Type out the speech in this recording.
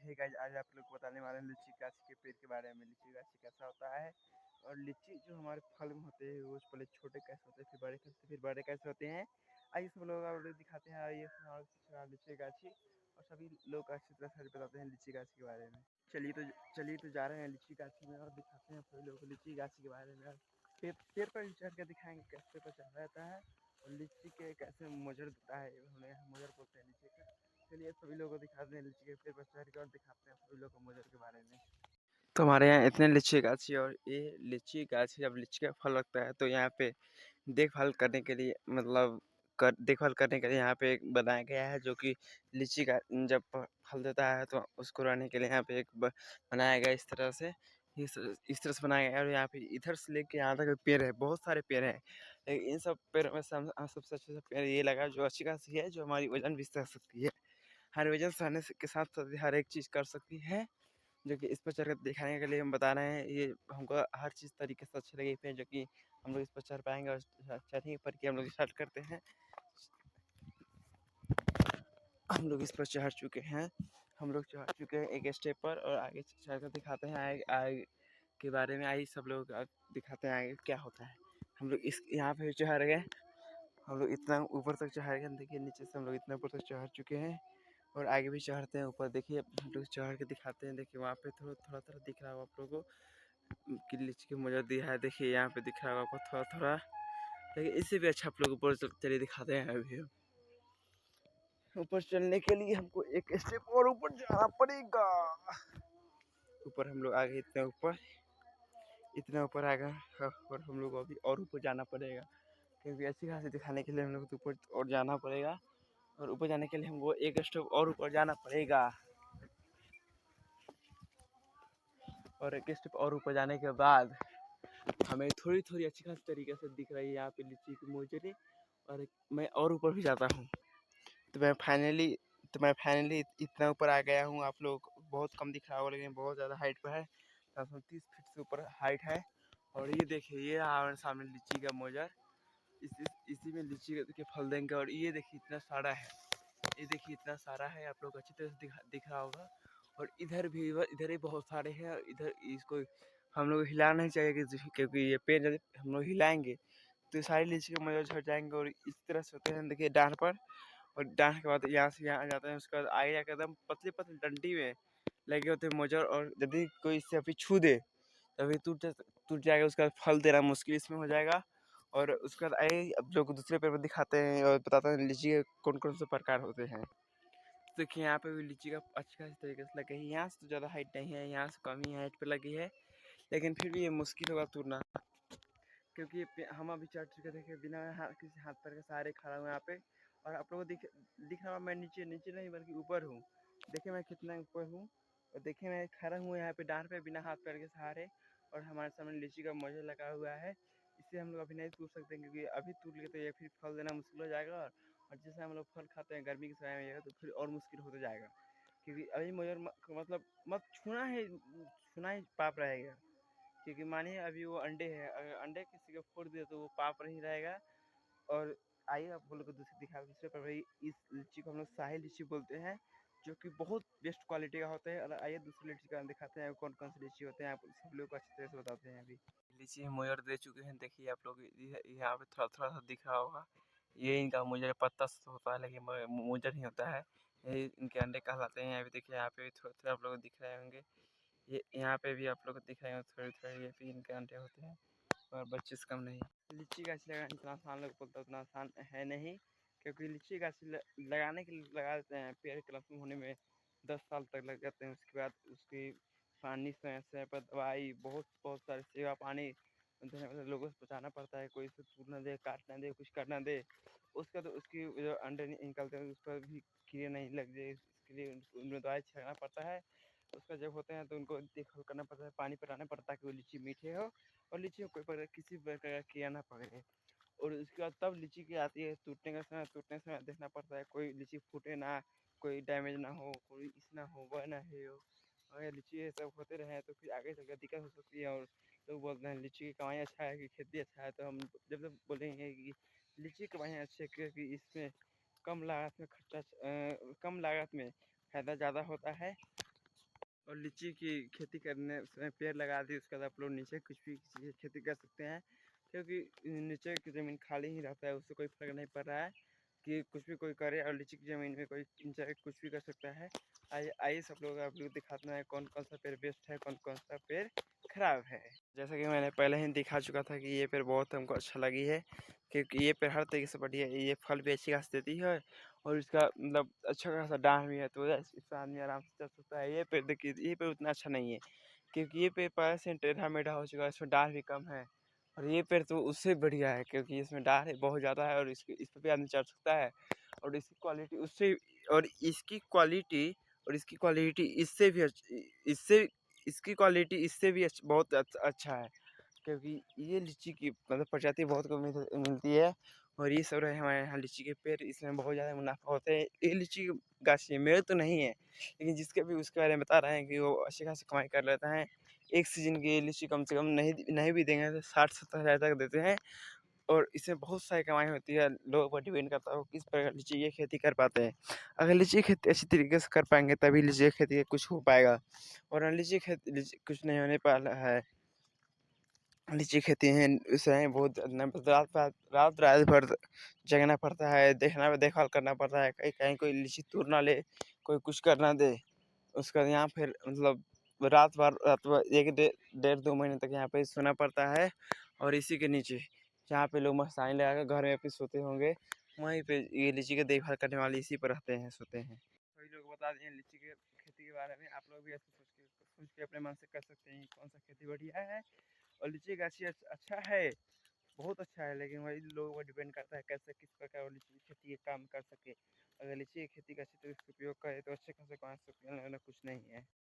Hey guys, आज आप लोग को बताने वाले हैं लीची गाछ के पेड़ के बारे में। लीची गाछ कैसा होता है और लीची जो हमारे फल में होते हैं वो पहले छोटे कैसे होते हैं, फिर बड़े कैसे, फिर बड़े कैसे होते हैं। आइए सब लोग आप लोग दिखाते हैं। आइए लीची गाछी और सभी लोग अच्छी तरह से बताते हैं लीची गाछ के बारे में। चलिए तो जा रहे हैं लीची गाछी में और दिखाते हैं सभी लोगों को लीची गाछी के बारे में। पेड़ पर चढ़ कर दिखाएंगे कैसे पर चढ़ रहता है और लीची के कैसे मोजर देता है, हमें मोजर बोलते हैं लीची का। चलिए सभी लोगों को दिखाते हैं लीची के पेड़ पर चढ़ कर और दिखाते हैं सभी लोगों को मोजर के बारे में। तो हमारे यहाँ इतने लीची गाछी और ये लीची गाछी जब लीची का फल लगता है तो यहाँ पे देखभाल करने के लिए देखभाल करने के लिए यहाँ पे एक बनाया गया है, जो कि लीची का जब फल देता है तो उसको रहने के लिए यहाँ पे एक बनाया गया इस तरह से। इस तरह से बनाया गया है और यहाँ पे इधर से लेके यहाँ तक पेड़ है, बहुत सारे पेड़ हैं। लेकिन इन सब पेड़ में से सबसे अच्छा पेड़ ये लगा जो अच्छी खासी है, जो हमारी वजन भी सह सकती है। हर वजन सहने के साथ साथ हर एक चीज़ कर सकती है, जो कि इस पर चढ़कर दिखाने के लिए हम बता रहे हैं। ये हमको हर चीज़ तरीके से अच्छी लगी है, जो कि हम लोग इस पर चढ़ पाएंगे और चढ़ने पर कि हम लोग स्टार्ट करते हैं। हम लोग इस पर चढ़ चुके हैं, एक स्टेप पर और आगे चढ़कर दिखाते हैं आगे के बारे में। आइए सब लोग दिखाते हैं आगे क्या होता है। हम लोग इस यहाँ पे चढ़ गए, हम लोग इतना ऊपर तक चढ़ गए। देखिए नीचे से हम लोग इतना ऊपर तक चढ़ चुके हैं और आगे भी चढ़ते हैं ऊपर। देखिए हम लोग चढ़ के दिखाते हैं। देखिए वहाँ पे थोड़ा थोड़ा दिख रहा होगा आप लोगों को कि लीची की मोजर दिया है। देखिए यहाँ पे दिख रहा होगा आपको थोड़ा थोड़ा, लेकिन इससे भी अच्छा आप लोग ऊपर चलिए दिखाते हैं। अभी ऊपर चलने के लिए हमको एक स्टेप और ऊपर जाना पड़ेगा। ऊपर हम लोग आगे इतना ऊपर आ गए और हम लोग अभी और ऊपर जाना पड़ेगा, क्योंकि अच्छी खासी दिखाने के लिए हम लोग ऊपर और जाना पड़ेगा। और ऊपर जाने के लिए हमको एक स्टेप और ऊपर जाना पड़ेगा और एक स्टेप और ऊपर जाने के बाद हमें थोड़ी थोड़ी अच्छी खासी तरीके से दिख रही है यहाँ पे लीची की मोजरी। और मैं और ऊपर भी जाता हूँ तो मैं फाइनली इतना ऊपर आ गया हूँ। आप लोग बहुत कम दिख रहा होगा, लेकिन बहुत ज़्यादा हाइट पर है। 30 फीट से ऊपर हाइट है। और ये देखिए ये हमारे सामने लीची का मोजर, इसी में लीची के फल देंगे। और ये देखिए इतना सारा है, ये देखिए इतना सारा है, आप लोग अच्छी तरह से दिख रहा होगा। और इधर भी बहुत सारे हैं। और इधर इसको हम लोग हिला नहीं चाहिए, क्योंकि ये पेड़ यदि हम लोग हिलाएंगे तो सारी लीची के मजे झड़ जाएंगे। और इस तरह से होते हैं, देखिए डांठ पर, और डांठ के बाद यहाँ से यहाँ आ जाते हैं। उसके बाद आगे जाकर एकदम पतली पतली डंडी में लगे होते हैं मोजर। और यदि कोई इससे अभी छू दे तो अभी टूट जाएगा, उसका फल देना मुश्किल इसमें हो जाएगा। और उसके बाद आइए अब जो दूसरे पेड़ पर दिखाते हैं और बताते हैं लीची के कौन कौन से प्रकार होते हैं। देखिए यहाँ पे भी लीची का अच्छी खासी तरीके से लगे है। यहाँ से तो ज़्यादा हाइट नहीं है, यहाँ से कम ही हाइट पे लगी है, लेकिन फिर भी ये मुश्किल होगा तोड़ना, क्योंकि हम अभी चढ़ चुके थे बिना किसी हाथ पैर के सहारे खड़ा हूँ यहाँ पे। और आप लोगों को दिख रहा है मैं नीचे नहीं बल्कि ऊपर हूँ। देखिए मैं कितना ऊपर हूँ और देखिए मैं खड़ा हूँ यहाँ पे डांड पे बिना हाथ पैर के सहारे। और हमारे सामने लीची का मोजर लगा हुआ है। इसे हम लोग अभी नहीं तोड़ सकते, क्योंकि अभी तोड़ लिए तो ये फिर फल देना मुश्किल हो जाएगा। और जैसे हम लोग फल खाते हैं गर्मी के समय में तो फिर और मुश्किल होता जाएगा, क्योंकि अभी मोजर मतलब मत छूना ही पाप रहेगा। क्योंकि मानिए अभी वो अंडे है, अगर अंडे किसी को फोड़ दिया तो वो पाप नहीं रहेगा। और आइए आप लोग को दूसरे पर भाई इस लीची को हम लोग शाही लीची बोलते हैं, जो कि बहुत बेस्ट क्वालिटी का होता है। और आइए दूसरी लीची का दिखाते हैं कौन कौन सी लीची होते हैं, आप सब लोग को अच्छी तरह से बताते हैं। अभी लीची मोजर दे चुके हैं, देखिए आप लोग यहाँ पे थोड़ा थोड़ा सा दिख रहा होगा। ये इनका मोजर पत्ता होता है, लेकिन मोजर नहीं होता है, ये इनके अंडे कहलाते हैं। अभी देखिए यहाँ पे थोड़ा थोड़ा आप लोग दिख रहे होंगे, ये यहाँ पे भी आप लोग को दिख रहे हैं थोड़े थोड़े, ये भी इनके अंडे होते हैं और बच्चे से कम नहीं। लीची गाछ लगाना इतना आसान लोग बोलते उतना आसान है नहीं, क्योंकि लीची गाछ लगाने के लिए लगा देते हैं, पेड़ के लंबे होने में 10 साल तक लग जाते हैं। उसके बाद उसकी पानी समय समय पर दवाई बहुत सारी सेवा पानी लोगों से बचाना पड़ता है, कोई इसे टूट ना दे, काट ना दे, कुछ कर ना दे। उसका तो उसकी जो अंडे निकलते हैं उस पर भी कीड़े नहीं लग जाए, इसके लिए उनमें दवाई छिड़कना पड़ता है। उसका जब होते हैं तो उनको देखभाल करना पड़ता है, पानी पिलाना पड़ता है कि वो लीची मीठे हो और लीची को कोई किसी प्रकार का कीड़ा ना पकड़े। और उसके बाद तब लीची की आती है टूटने समय देखना पड़ता है कोई लीची फूटे ना, कोई डैमेज ना हो, कोई इस ना हो वह ना हो। अगर लीची ये सब होते रहे तो फिर आगे चलकर दिक्कत हो सकती है। और लोग बोलते हैं लीची की कमाई अच्छा है कि खेती अच्छा है, तो हम जब बोलेंगे कि लीची की कमाई अच्छी है, क्योंकि इसमें कम लागत में फ़ायदा ज़्यादा होता है। और लीची की खेती करने समय पेड़ लगा दी, उसके बाद आप लोग नीचे कुछ भी चीज़ खेती कर सकते हैं, क्योंकि नीचे की ज़मीन खाली ही रहता है, उससे कोई फ़र्क नहीं पड़ रहा है कि कुछ भी कोई करे, और लीची की ज़मीन में कोई चाहे कुछ भी कर सकता है। आइए सब लोग आप लोग दिखाते हैं कौन कौन सा पेड़ बेस्ट है, कौन कौन सा पेड़ खराब है। जैसा कि मैंने पहले ही दिखा चुका था कि ये पेड़ बहुत हमको अच्छा लगी है, क्योंकि ये पेड़ हर तरीके से बढ़िया है, ये फल भी अच्छी खास देती है और इसका मतलब अच्छा खासा डांठ भी है, तो इससे आदमी आराम से चल सकता है। ये पेड़ देखिए, ये पेड़ उतना अच्छा नहीं है, क्योंकि ये पेड़ पहले से टेढ़ा मेढ़ा हो चुका है, इसमें डांठ भी कम है। और ये पेड़ तो उससे बढ़िया है, क्योंकि इसमें डांठ बहुत ज़्यादा है और इस पर भी आदमी चढ़ सकता है। और इसकी क्वालिटी उससे और इसकी क्वालिटी और इसकी क्वालिटी इससे भी इससे इसकी क्वालिटी इससे भी बहुत अच्छा है, क्योंकि ये लीची की मतलब प्रजाति बहुत कम मिलती है। और ये सब रहे हमारे यहाँ लीची के पेड़, इसमें बहुत ज़्यादा मुनाफा होता है। ये लीची की गाछी मेरे तो नहीं है, लेकिन जिसके भी उसके बारे में बता रहे हैं कि वो अच्छी खासी कमाई कर लेता है। एक सीज़न की लीची कम से कम नहीं भी देंगे तो 60-70 हज़ार तक देते हैं, और इससे बहुत सारी कमाई होती है। लोगों पर डिपेंड करता है वो किस प्रकार लीची की खेती कर पाते हैं। अगर लीची की खेती अच्छी तरीके से कर पाएंगे तभी लीची की खेती कुछ हो पाएगा, और लीची की खेती कुछ नहीं होने वाला है। लीची खेती है उसमें बहुत रात भर जगना पड़ता है, देखभाल करना पड़ता है, कहीं कहीं कोई लीची तोड़ ना ले, कोई कुछ कर ना दे। उसका यहाँ फिर मतलब रात भर 1 डेढ़ 2 महीने तक यहाँ पे सोना पड़ता है। और इसी के नीचे जहाँ पे लोग मसाई लगा कर घर में अपने सोते होंगे, वहीं पे ये लीची की देखभाल करने वाले इसी पर रहते हैं, सोते हैं। कई लोग बता दिए लीची के खेती के बारे में, आप लोग भी ऐसे सोच के अपने मन से कर सकते हैं कौन सा खेती बढ़िया है। और लीची गाछी अच्छा है, बहुत अच्छा है, लेकिन वही लोगों पर डिपेंड करता है कैसे किस प्रकार वो लीची की खेती के काम कर सके। अगर लीची की खेती का अच्छी तरह से उपयोग करे तो अच्छे खासे कमा सकते हैं, वरना कुछ नहीं है।